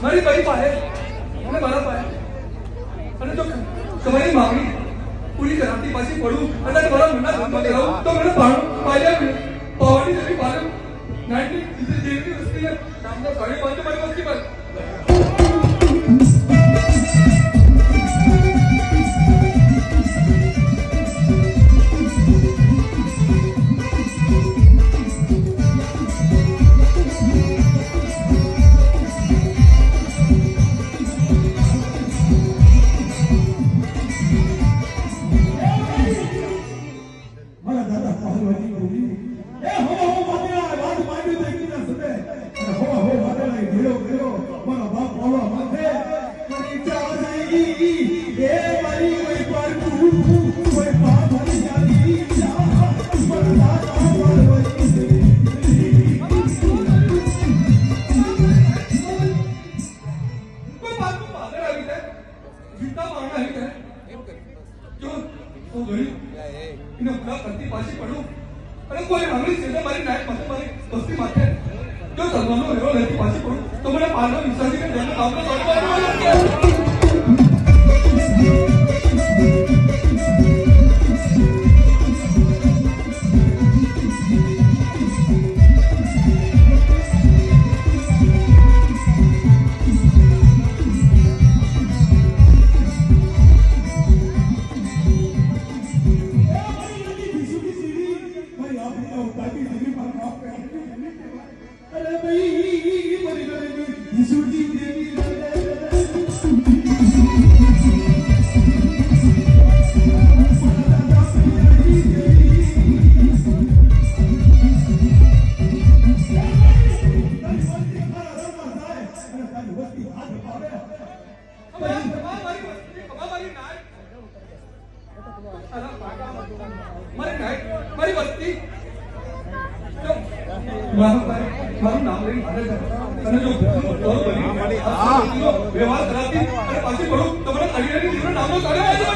મારી ભાઈ પાસે અને મારા પાસે અને જો તમારી માંગણી પૂરી કરાવતી પાછી પડું અને તમારા મનના ધંધો કરાવું તો મને પાવાની જેવી પાલન 19 જેવી વસ્તી નામનો ગાડી બાંધો મારી વસ્તી પર व्यवहार कराती पासी पड़ो तो मैंने अड़ियारी जीवन नाम लो सारे